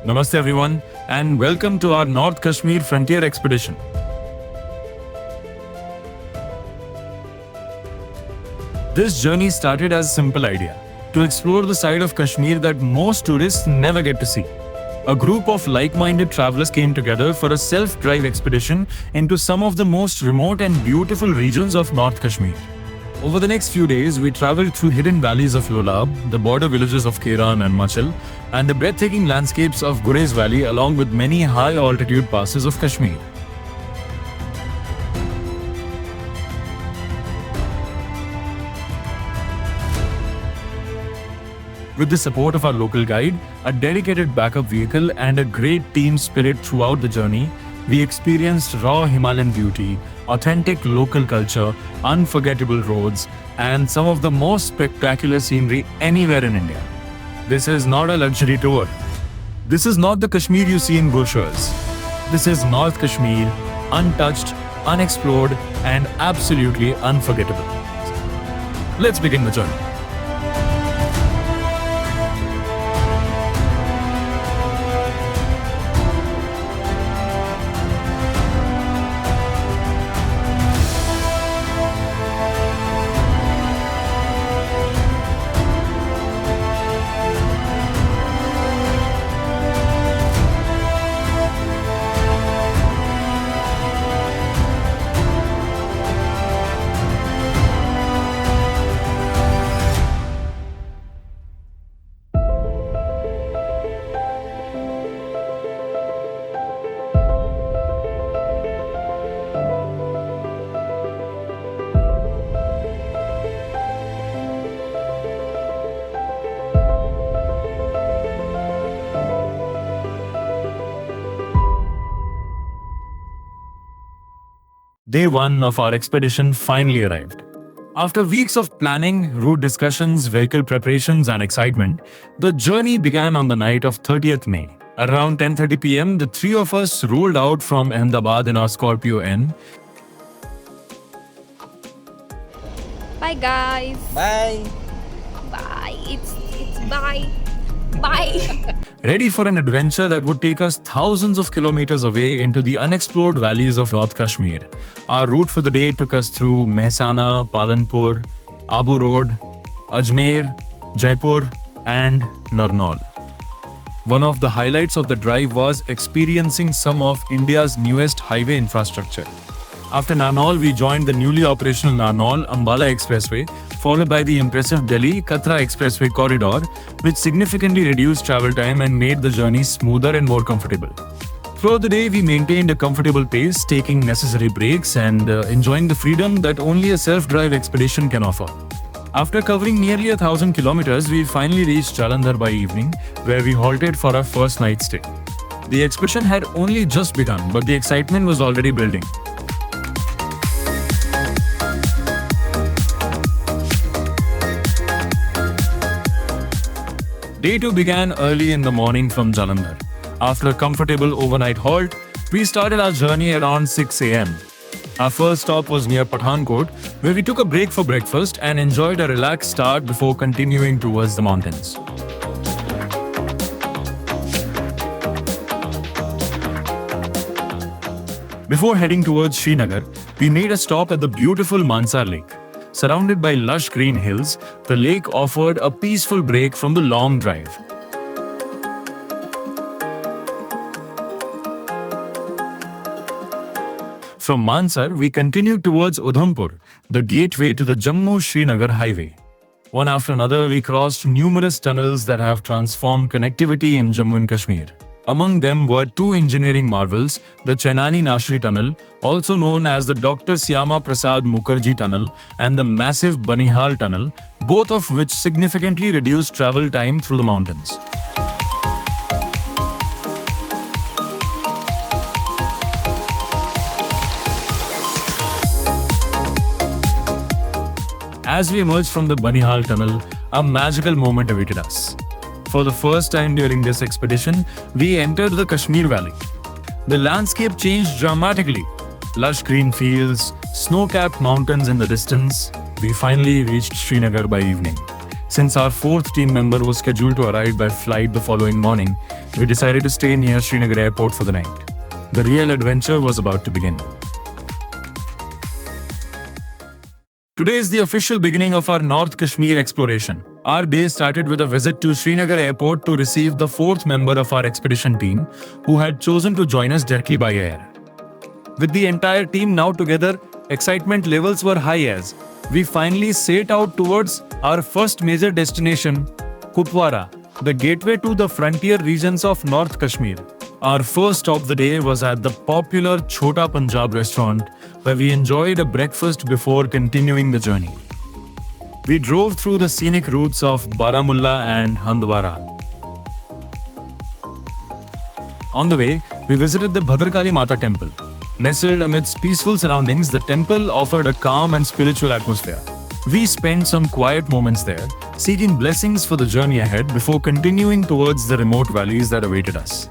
Namaste everyone and welcome to our North Kashmir Frontier Expedition. This journey started as a simple idea to explore the side of Kashmir that most tourists never get to see. A group of like-minded travelers came together for a self-drive expedition into some of the most remote and beautiful regions of North Kashmir. Over the next few days, we traveled through hidden valleys of Lolab, the border villages of Keran and Machil, and the breathtaking landscapes of Gurez Valley along with many high-altitude passes of Kashmir. With the support of our local guide, a dedicated backup vehicle, and a great team spirit throughout the journey, we experienced raw Himalayan beauty, authentic local culture, unforgettable roads, and some of the most spectacular scenery anywhere in India. This is not a luxury tour. This is not the Kashmir you see in brochures. This is North Kashmir, untouched, unexplored, and absolutely unforgettable. Let's begin the journey. Day 1 of our expedition finally arrived. After weeks of planning, route discussions, vehicle preparations, and excitement, the journey began on the night of 30th May. Around 10:30 p.m., the three of us rolled out from Ahmedabad in our Scorpio N. Bye guys. Bye. Bye. It's bye. Bye. Ready for an adventure that would take us thousands of kilometers away into the unexplored valleys of North Kashmir. Our route for the day took us through Mehsana, Palanpur, Abu Road, Ajmer, Jaipur, and Narnaul. One of the highlights of the drive was experiencing some of India's newest highway infrastructure. After Narnaul, we joined the newly operational Narnaul-Ambala Expressway, followed by the impressive Delhi-Katra Expressway corridor, which significantly reduced travel time and made the journey smoother and more comfortable. Throughout the day, we maintained a comfortable pace, taking necessary breaks and enjoying the freedom that only a self-drive expedition can offer. After covering nearly 1,000 kilometers, we finally reached Jalandhar by evening, where we halted for our first night stay. The expedition had only just begun, but the excitement was already building. Day 2 began early in the morning from Jalandhar. After a comfortable overnight halt, we started our journey around 6 a.m. Our first stop was near Pathankot, where we took a break for breakfast and enjoyed a relaxed start before continuing towards the mountains. Before heading towards Srinagar, we made a stop at the beautiful Mansar Lake. Surrounded by lush green hills, the lake offered a peaceful break from the long drive. From Mansar, we continued towards Udhampur, the gateway to the Jammu-Srinagar highway. One after another, we crossed numerous tunnels that have transformed connectivity in Jammu and Kashmir. Among them were two engineering marvels, the Chainani Nashri Tunnel, also known as the Dr. Syama Prasad Mukherjee Tunnel, and the massive Banihal Tunnel, both of which significantly reduced travel time through the mountains. As we emerged from the Banihal Tunnel, a magical moment awaited us. For the first time during this expedition, we entered the Kashmir Valley. The landscape changed dramatically. Lush green fields, snow-capped mountains in the distance. We finally reached Srinagar by evening. Since our fourth team member was scheduled to arrive by flight the following morning, we decided to stay near Srinagar airport for the night. The real adventure was about to begin. Today is the official beginning of our North Kashmir exploration. Our day started with a visit to Srinagar airport to receive the fourth member of our expedition team, who had chosen to join us directly by air. With the entire team now together, excitement levels were high as we finally set out towards our first major destination, Kupwara, the gateway to the frontier regions of North Kashmir. Our first stop of the day was at the popular Chota Punjab restaurant, where we enjoyed a breakfast before continuing the journey. We drove through the scenic routes of Baramulla and Handwara. On the way, we visited the Bhadrakali Mata temple. Nestled amidst peaceful surroundings, the temple offered a calm and spiritual atmosphere. We spent some quiet moments there, seeking blessings for the journey ahead before continuing towards the remote valleys that awaited us.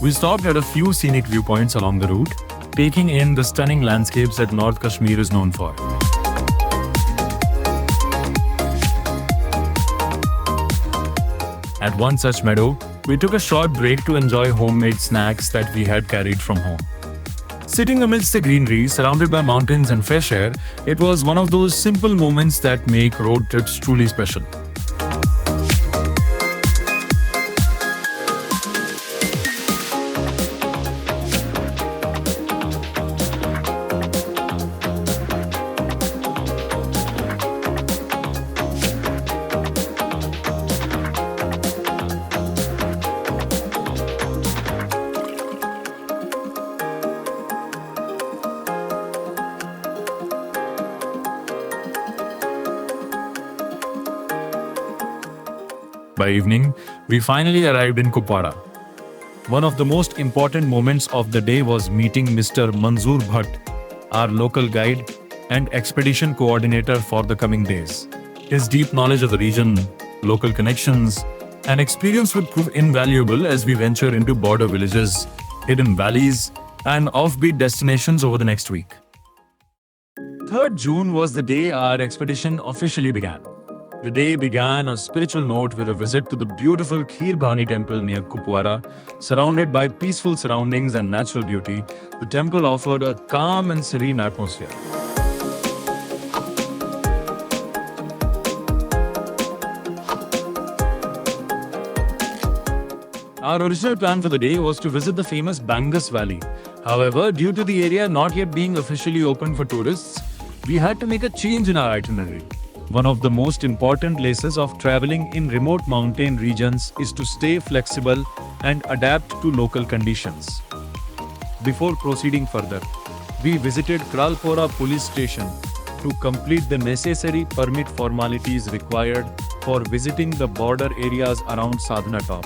We stopped at a few scenic viewpoints along the route, taking in the stunning landscapes that North Kashmir is known for. At one such meadow, we took a short break to enjoy homemade snacks that we had carried from home. Sitting amidst the greenery, surrounded by mountains and fresh air, it was one of those simple moments that make road trips truly special. By evening, we finally arrived in Kupwara. One of the most important moments of the day was meeting Mr. Manzoor Bhatt, our local guide and expedition coordinator for the coming days. His deep knowledge of the region, local connections, and experience would prove invaluable as we venture into border villages, hidden valleys, and offbeat destinations over the next week. 3rd June was the day our expedition officially began. The day began on a spiritual note with a visit to the beautiful Kheer Bhani temple near Kupwara. Surrounded by peaceful surroundings and natural beauty, the temple offered a calm and serene atmosphere. Our original plan for the day was to visit the famous Bangus Valley. However, due to the area not yet being officially open for tourists, we had to make a change in our itinerary. One of the most important lessons of traveling in remote mountain regions is to stay flexible and adapt to local conditions. Before proceeding further, we visited Kralpora police station to complete the necessary permit formalities required for visiting the border areas around Sadhana Top.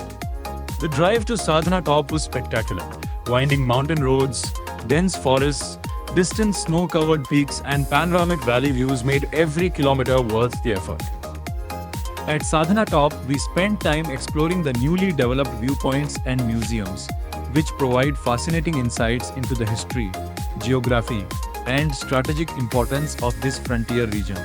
The drive to Sadhana Top was spectacular. Winding mountain roads, dense forests, distant snow-covered peaks and panoramic valley views made every kilometer worth the effort. At Sadhana Top, we spent time exploring the newly developed viewpoints and museums, which provide fascinating insights into the history, geography, and strategic importance of this frontier region.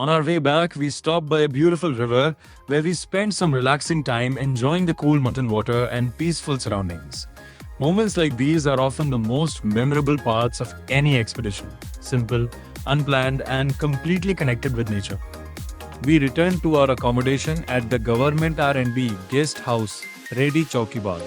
On our way back, we stopped by a beautiful river where we spent some relaxing time enjoying the cool mountain water and peaceful surroundings. Moments like these are often the most memorable parts of any expedition. Simple, unplanned, and completely connected with nature. We returned to our accommodation at the Government R&B Guest House, Ready Chaukibal.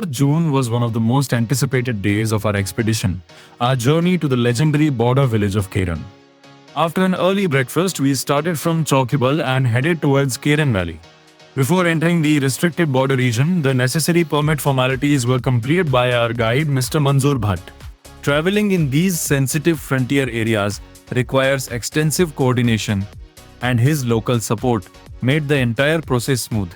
June 4th was one of the most anticipated days of our expedition, our journey to the legendary border village of Keran. After an early breakfast, we started from Chaukibal and headed towards Keran Valley. Before entering the restricted border region, the necessary permit formalities were completed by our guide, Mr. Manzoor Bhatt. Traveling in these sensitive frontier areas requires extensive coordination, and his local support made the entire process smooth.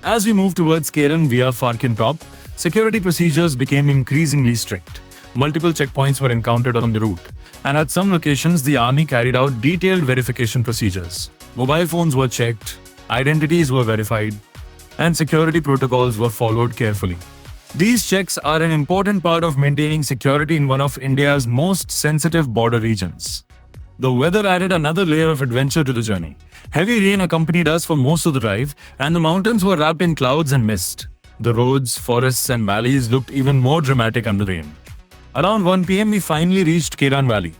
As we moved towards Keran via Farkin Top, security procedures became increasingly strict. Multiple checkpoints were encountered on the route, and at some locations, the army carried out detailed verification procedures. Mobile phones were checked, identities were verified, and security protocols were followed carefully. These checks are an important part of maintaining security in one of India's most sensitive border regions. The weather added another layer of adventure to the journey. Heavy rain accompanied us for most of the drive, and the mountains were wrapped in clouds and mist. The roads, forests, and valleys looked even more dramatic under rain. Around 1 p.m., we finally reached Keran Valley.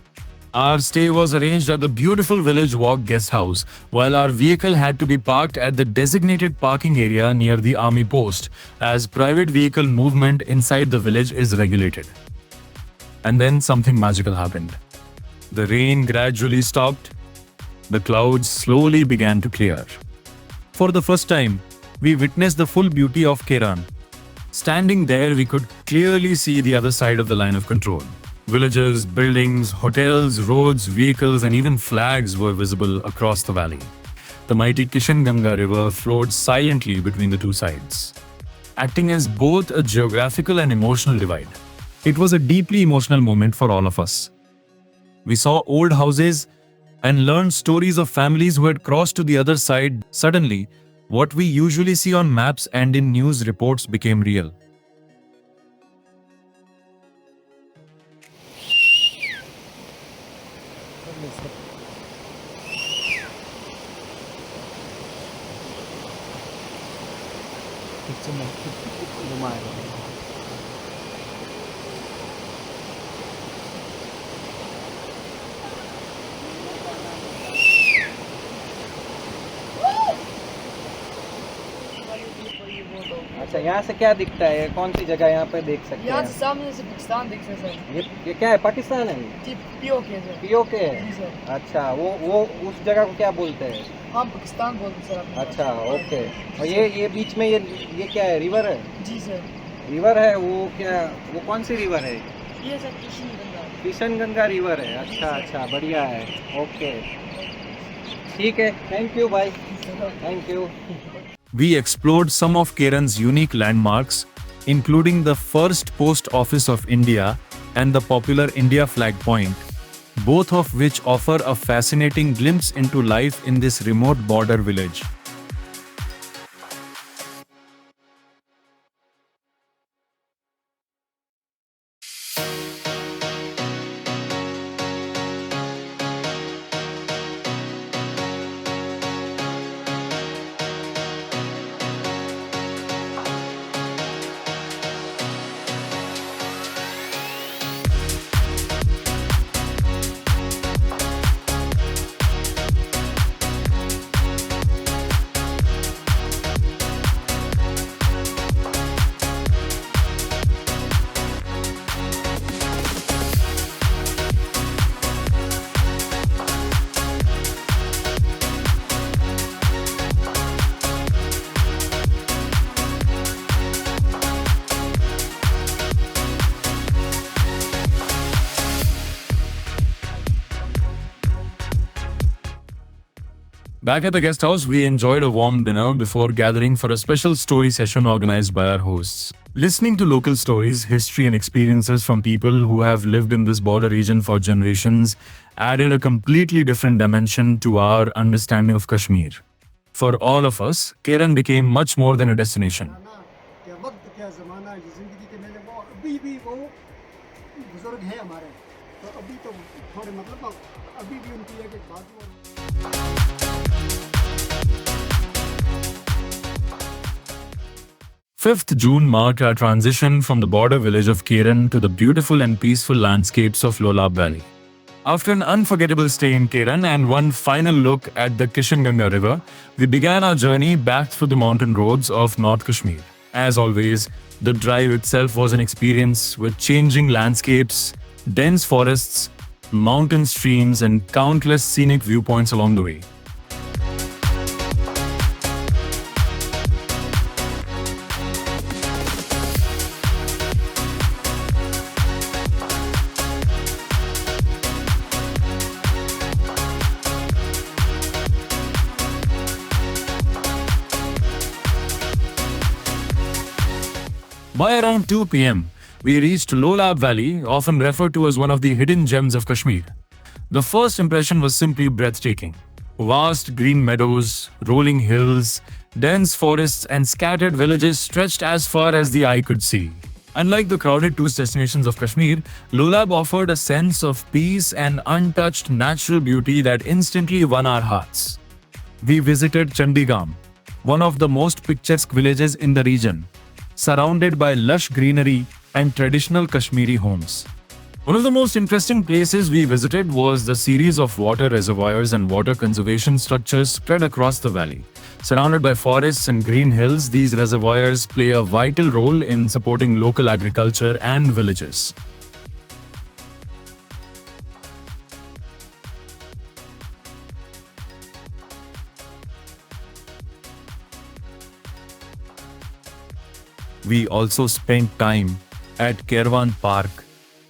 Our stay was arranged at the beautiful Village Walk guest house, while our vehicle had to be parked at the designated parking area near the army post, as private vehicle movement inside the village is regulated. And then something magical happened. The rain gradually stopped. The clouds slowly began to clear. For the first time, we witnessed the full beauty of Keran. Standing there, we could clearly see the other side of the line of control. Villages, buildings, hotels, roads, vehicles, and even flags were visible across the valley. The mighty Kishan Ganga River flowed silently between the two sides, acting as both a geographical and emotional divide. It was a deeply emotional moment for all of us. We saw old houses and learned stories of families who had crossed to the other side. Suddenly, what we usually see on maps and in news reports became real. अच्छा, यहाँ से क्या दिखता है? कौन सी जगह यहाँ पे देख सकते यहाँ हैं? से सामने से पाकिस्तान दिख रहा है सर। ये क्या है? पाकिस्तान है? जी पीओके है सर। पीओके जी है? सर। अच्छा, वो उस जगह को क्या बोलते हैं? हम पाकिस्तान बोलते हैं सर अपने अच्छा, पास। ओके। और ये बीच में ये क्या है? रिवर है? जी सर। रिवर है, वो कौन सी रिवर है? ये सर किशन गंगा। किशन गंगा रिवर है। अच्छा अच्छा, बढ़िया है। ओके, ठीक है, थैंक यू भाई, thank you. We explored some of Keran's unique landmarks, including the first post office of India and the popular India Flag Point, both of which offer a fascinating glimpse into life in this remote border village. Back at the guest house, we enjoyed a warm dinner before gathering for a special story session organized by our hosts. Listening to local stories, history, and experiences from people who have lived in this border region for generations added a completely different dimension to our understanding of Kashmir. For all of us, Keren became much more than a destination. क्या वक्त क्या ज़माना है ज़िंदगी के मेरे वो अभी भी वो बुज़ुर्ग हैं हमारे तो अभी तो थोड़े मतलब अभी भी उनकी एक एक बात वो 5th June marked our transition from the border village of Keren to the beautiful and peaceful landscapes of Lolab Valley. After an unforgettable stay in Keren and one final look at the Kishanganga River, we began our journey back through the mountain roads of North Kashmir. As always, the drive itself was an experience with changing landscapes, dense forests, mountain streams, and countless scenic viewpoints along the way. By around 2 p.m., we reached Lolab Valley, often referred to as one of the hidden gems of Kashmir. The first impression was simply breathtaking. Vast green meadows, rolling hills, dense forests, and scattered villages stretched as far as the eye could see. Unlike the crowded tourist destinations of Kashmir, Lolab offered a sense of peace and untouched natural beauty that instantly won our hearts. We visited Chandigam, one of the most picturesque villages in the region, surrounded by lush greenery and traditional Kashmiri homes. One of the most interesting places we visited was the series of water reservoirs and water conservation structures spread across the valley. Surrounded by forests and green hills, these reservoirs play a vital role in supporting local agriculture and villages. We also spent time at Kerwan Park,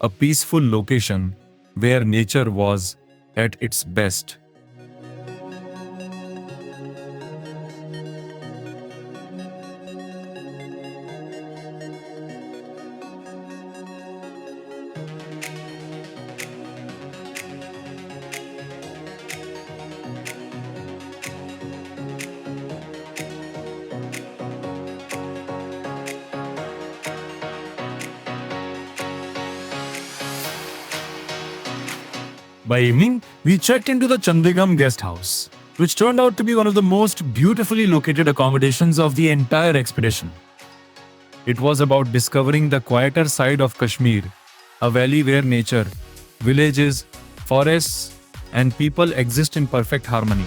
a peaceful location where nature was at its best. By evening, we checked into the Chandigam guest house, which turned out to be one of the most beautifully located accommodations of the entire expedition. It was about discovering the quieter side of Kashmir, a valley where nature, villages, forests, and people exist in perfect harmony.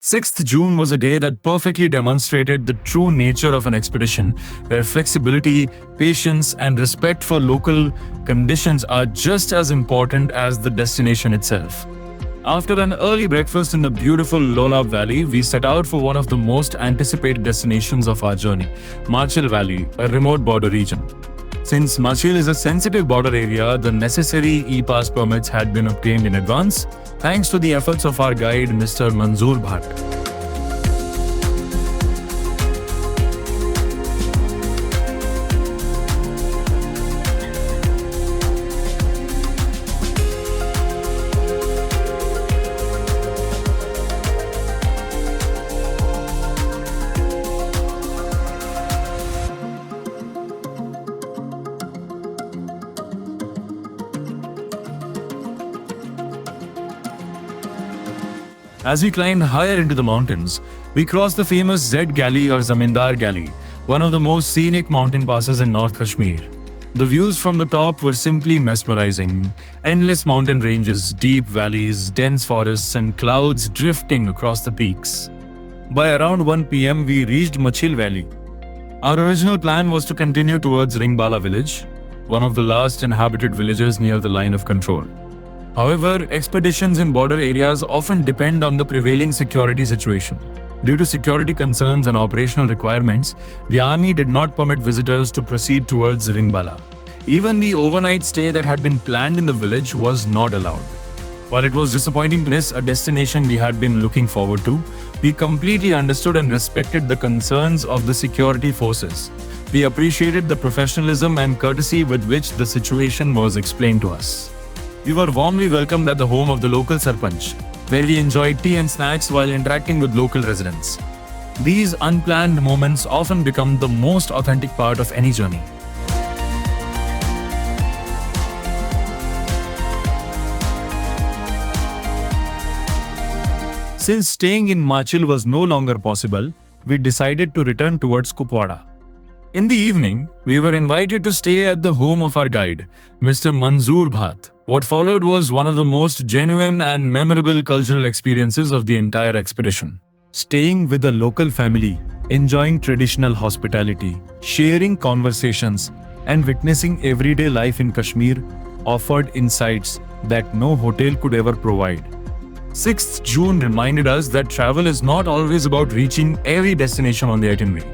Sixth June was a day that perfectly demonstrated the true nature of an expedition, where flexibility, patience, and respect for local conditions are just as important as the destination itself. After an early breakfast in the beautiful Lolab Valley, we set out for one of the most anticipated destinations of our journey, Machil Valley, a remote border region. Since Machil is a sensitive border area, the necessary e-pass permits had been obtained in advance, thanks to the efforts of our guide, Mr. Manzoor Bhatt. As we climbed higher into the mountains, we crossed the famous Zed Galley or Zamindar Galley, one of the most scenic mountain passes in North Kashmir. The views from the top were simply mesmerizing. Endless mountain ranges, deep valleys, dense forests, and clouds drifting across the peaks. By around 1 p.m., we reached Machil Valley. Our original plan was to continue towards Ringbala village, one of the last inhabited villages near the line of control. However, expeditions in border areas often depend on the prevailing security situation. Due to security concerns and operational requirements, the army did not permit visitors to proceed towards Ringbala. Even the overnight stay that had been planned in the village was not allowed. While it was disappointing to miss a destination we had been looking forward to, we completely understood and respected the concerns of the security forces. We appreciated the professionalism and courtesy with which the situation was explained to us. We were warmly welcomed at the home of the local Sarpanch, where we enjoyed tea and snacks while interacting with local residents. These unplanned moments often become the most authentic part of any journey. Since staying in Machil was no longer possible, we decided to return towards Kupwara. In the evening, we were invited to stay at the home of our guide, Mr. Manzoor Bhat. What followed was one of the most genuine and memorable cultural experiences of the entire expedition. Staying with a local family, enjoying traditional hospitality, sharing conversations, and witnessing everyday life in Kashmir offered insights that no hotel could ever provide. 6th June reminded us that travel is not always about reaching every destination on the itinerary.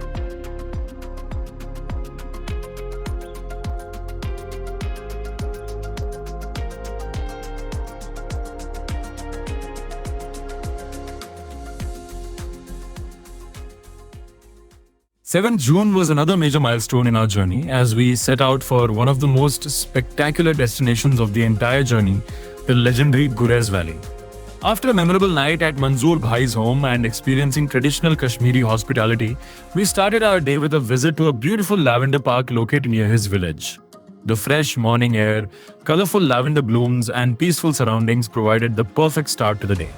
Seventh June was another major milestone in our journey as we set out for one of the most spectacular destinations of the entire journey, the legendary Gurez Valley. After a memorable night at Manzoor Bhai's home and experiencing traditional Kashmiri hospitality, we started our day with a visit to a beautiful lavender park located near his village. The fresh morning air, colorful lavender blooms, and peaceful surroundings provided the perfect start to the day.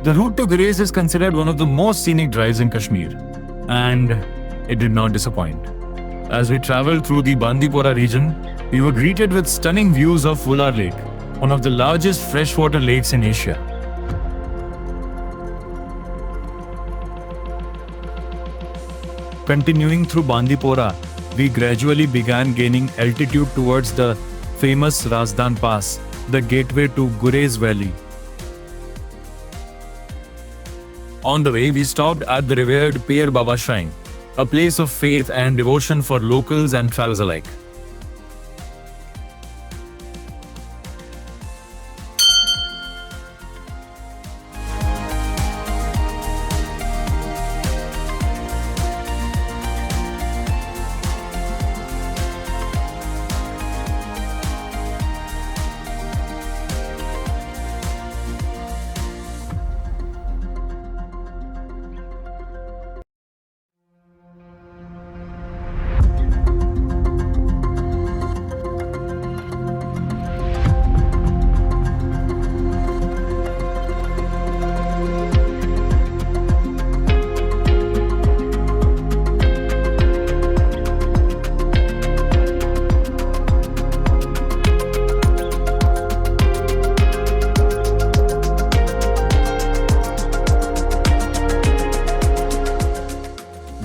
The route to Gurez is considered one of the most scenic drives in Kashmir, and it did not disappoint. As we traveled through the Bandipora region, we were greeted with stunning views of Vular Lake, one of the largest freshwater lakes in Asia. Continuing through Bandipora, we gradually began gaining altitude towards the famous Razdan Pass, the gateway to Gurez Valley. On the way, we stopped at the revered Peer Baba Shrine, a place of faith and devotion for locals and travelers alike.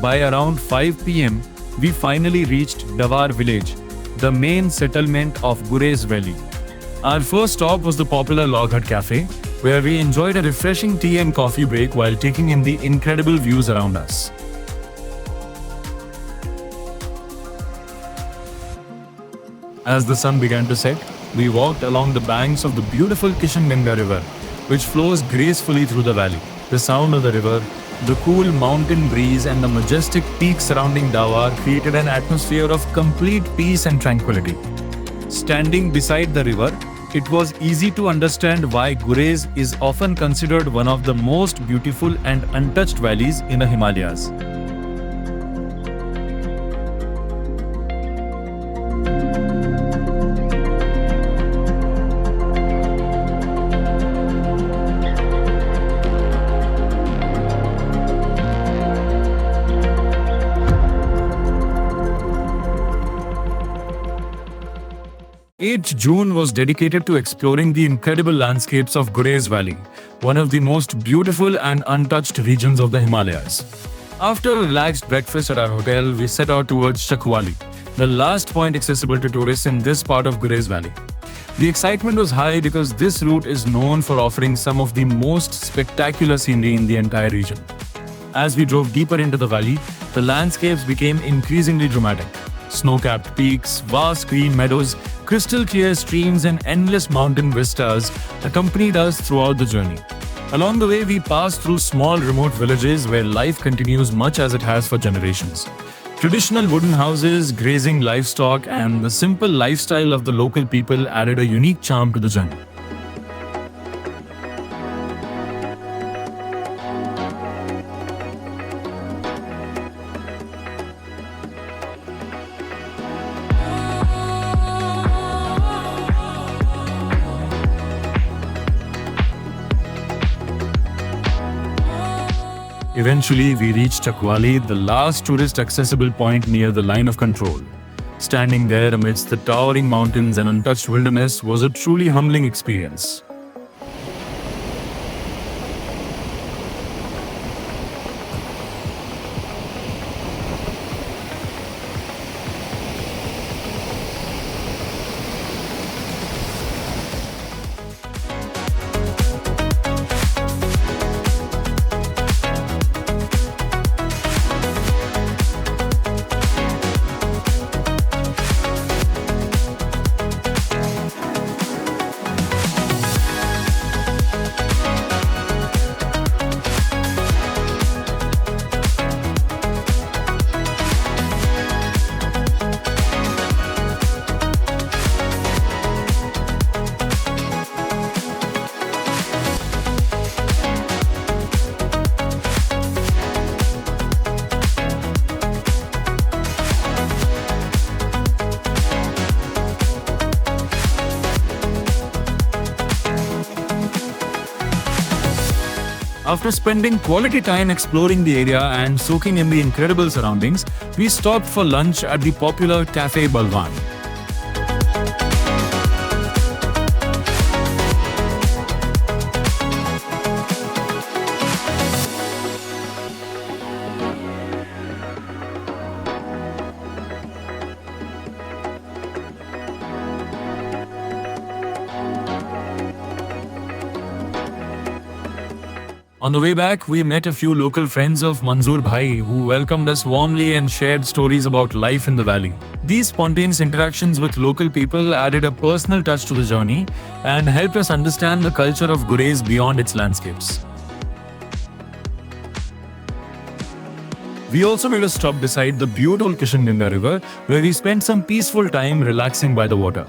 By around 5 p.m., we finally reached Dawar village, the main settlement of Gurez Valley. Our first stop was the popular Log Hut Cafe, where we enjoyed a refreshing tea and coffee break while taking in the incredible views around us. As the sun began to set, we walked along the banks of the beautiful Kishanganga River, which flows gracefully through the valley. The sound of the river, the cool mountain breeze, and the majestic peaks surrounding Dawar created an atmosphere of complete peace and tranquility. Standing beside the river, it was easy to understand why Gurez is often considered one of the most beautiful and untouched valleys in the Himalayas. 8th June was dedicated to exploring the incredible landscapes of Gurez Valley, one of the most beautiful and untouched regions of the Himalayas. After a relaxed breakfast at our hotel, we set out towards Chakwali, the last point accessible to tourists in this part of Gurez Valley. The excitement was high because this route is known for offering some of the most spectacular scenery in the entire region. As we drove deeper into the valley, the landscapes became increasingly dramatic. Snow-capped peaks, vast green meadows, crystal clear streams and endless mountain vistas accompanied us throughout the journey. Along the way, we passed through small remote villages where life continues much as it has for generations. Traditional wooden houses, grazing livestock, and the simple lifestyle of the local people added a unique charm to the journey. Eventually, we reached Chakwali, the last tourist-accessible point near the line of control. Standing there amidst the towering mountains and untouched wilderness was a truly humbling experience. After spending quality time exploring the area and soaking in the incredible surroundings, we stopped for lunch at the popular Cafe Balwan. On the way back, we met a few local friends of Manzoor Bhai who welcomed us warmly and shared stories about life in the valley. These spontaneous interactions with local people added a personal touch to the journey and helped us understand the culture of Gurez beyond its landscapes. We also made a stop beside the beautiful Kishangangai River, where we spent some peaceful time relaxing by the water.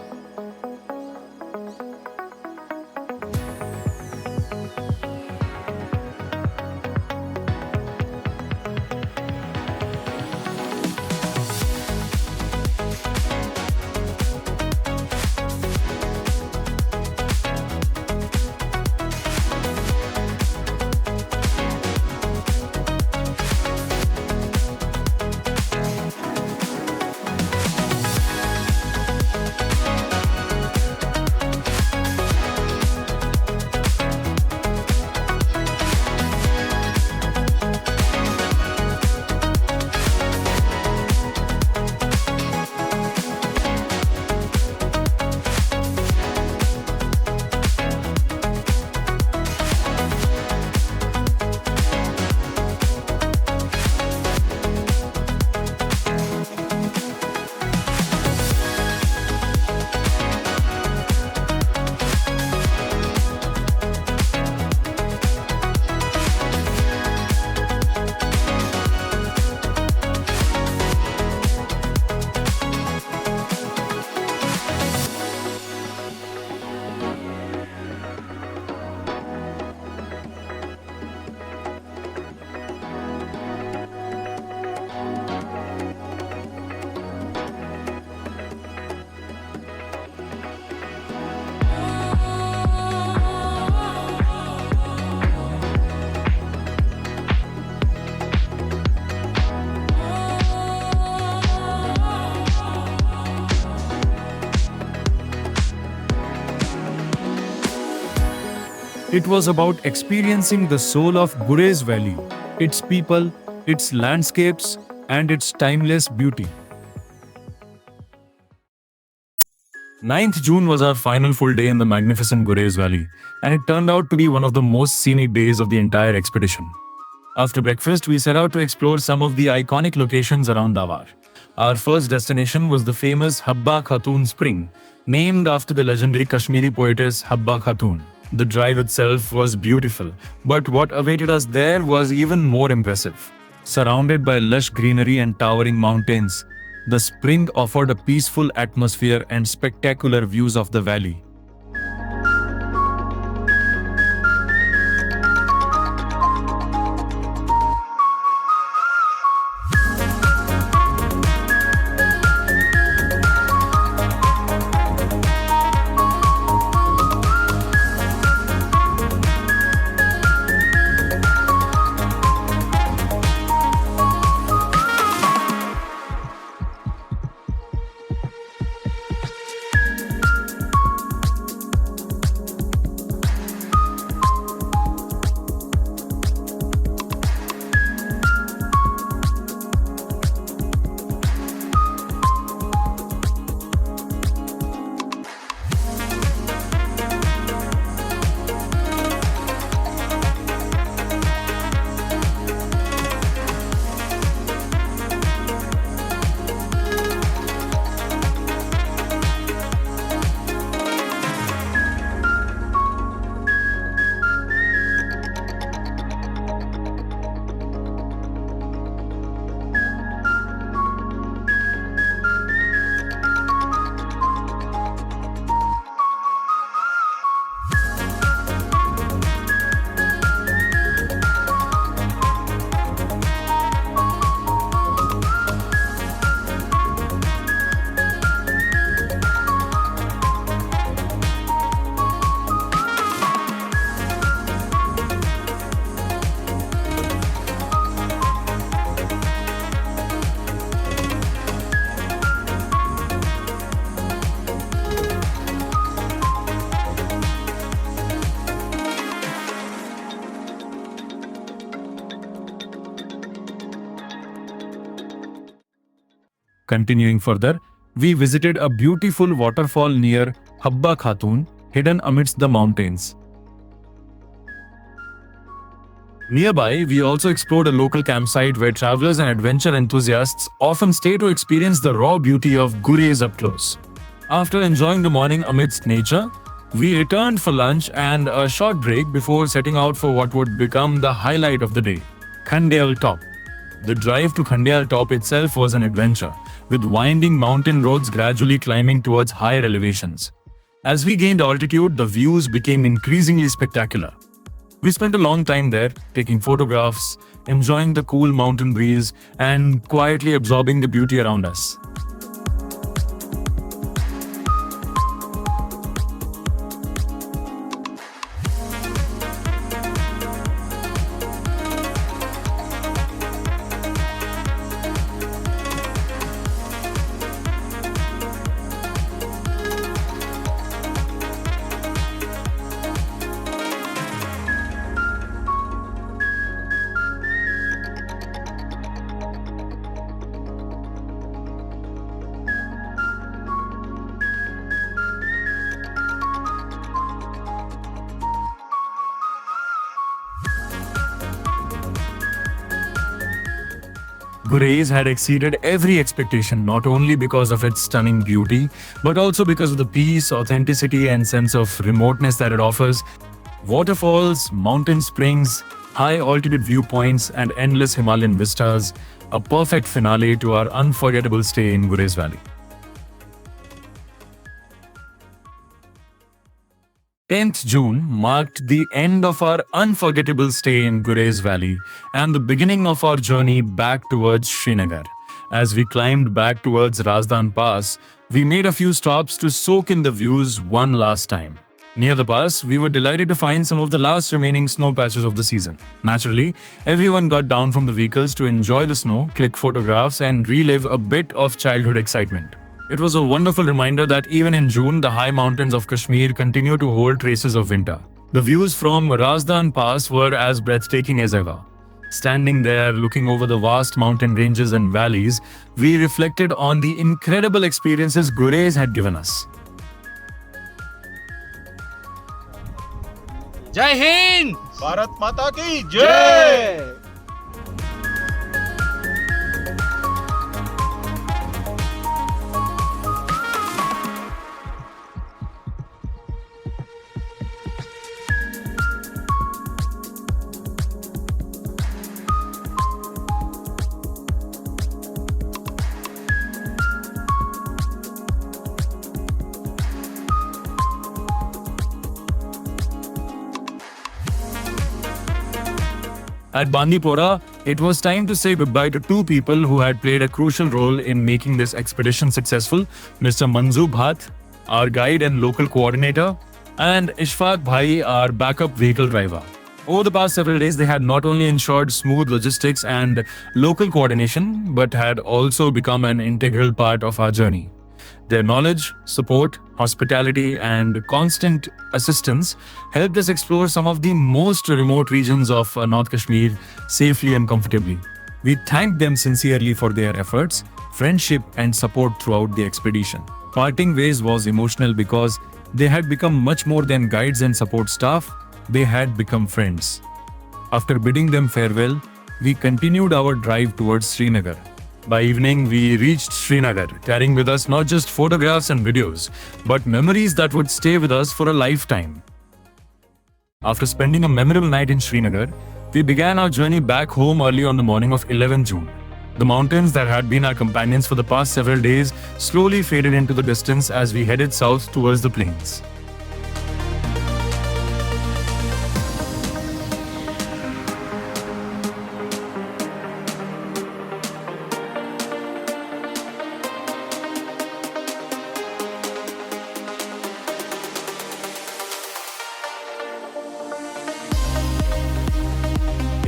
It was about experiencing the soul of Gurez Valley, its people, its landscapes, and its timeless beauty. 9th June was our final full day in the magnificent Gurez Valley, and it turned out to be one of the most scenic days of the entire expedition. After breakfast, we set out to explore some of the iconic locations around Dawar. Our first destination was the famous Habba Khatun Spring, named after the legendary Kashmiri poetess Habba Khatun. The drive itself was beautiful, but what awaited us there was even more impressive. Surrounded by lush greenery and towering mountains, the spring offered a peaceful atmosphere and spectacular views of the valley. Continuing further, we visited a beautiful waterfall near Habba Khatun, hidden amidst the mountains. Nearby, we also explored a local campsite where travelers and adventure enthusiasts often stay to experience the raw beauty of Gurez up close. After enjoying the morning amidst nature, we returned for lunch and a short break before setting out for what would become the highlight of the day, Khandial Top. The drive to Khandial Top itself was an adventure, with winding mountain roads gradually climbing towards higher elevations. As we gained altitude, the views became increasingly spectacular. We spent a long time there, taking photographs, enjoying the cool mountain breeze, and quietly absorbing the beauty around us. Gurez had exceeded every expectation, not only because of its stunning beauty, but also because of the peace, authenticity, and sense of remoteness that it offers. Waterfalls, mountain springs, high altitude viewpoints, and endless Himalayan vistas, a perfect finale to our unforgettable stay in Gurez Valley. 10th June marked the end of our unforgettable stay in Gurez Valley and the beginning of our journey back towards Srinagar. As we climbed back towards Razdan Pass, we made a few stops to soak in the views one last time. Near the pass, we were delighted to find some of the last remaining snow patches of the season. Naturally, everyone got down from the vehicles to enjoy the snow, click photographs, and relive a bit of childhood excitement. It was a wonderful reminder that even in June, the high mountains of Kashmir continue to hold traces of winter. The views from Razdan Pass were as breathtaking as ever. Standing there, looking over the vast mountain ranges and valleys, we reflected on the incredible experiences Gurez had given us. जय हिंद। भारत माता की जय। जय। At Bandipora, it was time to say goodbye to two people who had played a crucial role in making this expedition successful, Mr. Manzu Bhatt, our guide and local coordinator, and Ishfaq Bhai, our backup vehicle driver. Over the past several days, they had not only ensured smooth logistics and local coordination, but had also become an integral part of our journey. Their knowledge, support, hospitality, and constant assistance helped us explore some of the most remote regions of North Kashmir safely and comfortably. We thank them sincerely for their efforts, friendship, and support throughout the expedition. Parting ways was emotional because they had become much more than guides and support staff, they had become friends. After bidding them farewell, we continued our drive towards Srinagar. By evening, we reached Srinagar, carrying with us not just photographs and videos, but memories that would stay with us for a lifetime. After spending a memorable night in Srinagar, we began our journey back home early on the morning of 11 June. The mountains that had been our companions for the past several days slowly faded into the distance as we headed south towards the plains.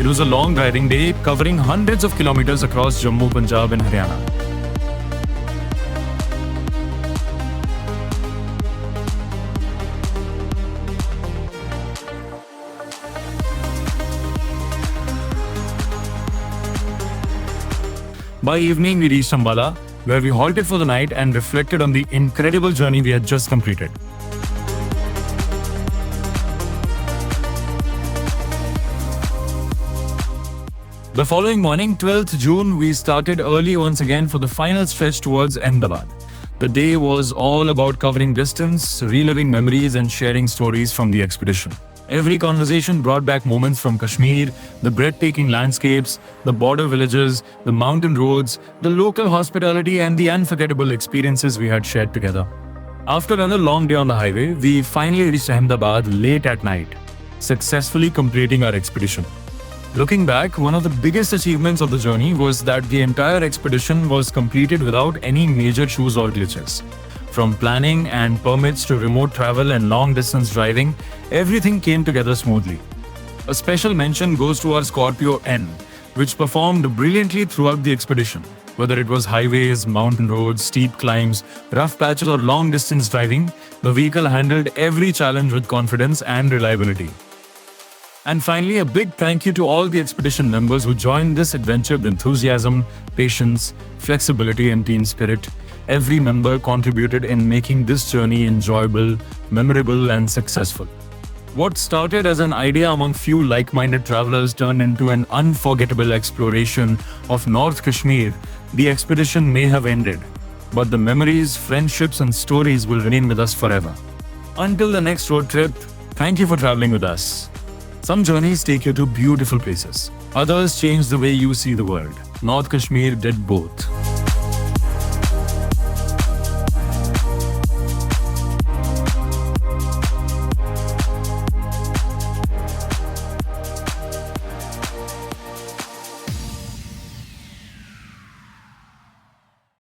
It was a long driving day covering hundreds of kilometers across Jammu, Punjab and Haryana. By evening, we reached Ambala, where we halted for the night and reflected on the incredible journey we had just completed. The following morning, 12th June, we started early once again for the final stretch towards Ahmedabad. The day was all about covering distance, reliving memories and sharing stories from the expedition. Every conversation brought back moments from Kashmir, the breathtaking landscapes, the border villages, the mountain roads, the local hospitality and the unforgettable experiences we had shared together. After another long day on the highway, we finally reached Ahmedabad late at night, successfully completing our expedition. Looking back, one of the biggest achievements of the journey was that the entire expedition was completed without any major issues or glitches. From planning and permits to remote travel and long-distance driving, everything came together smoothly. A special mention goes to our Scorpio N, which performed brilliantly throughout the expedition. Whether it was highways, mountain roads, steep climbs, rough patches or long-distance driving, the vehicle handled every challenge with confidence and reliability. And finally, a big thank you to all the expedition members who joined this adventure with enthusiasm, patience, flexibility and team spirit. Every member contributed in making this journey enjoyable, memorable and successful. What started as an idea among few like-minded travelers turned into an unforgettable exploration of North Kashmir. The expedition may have ended, but the memories, friendships and stories will remain with us forever. Until the next road trip, thank you for traveling with us. Some journeys take you to beautiful places. Others change the way you see the world. North Kashmir did both.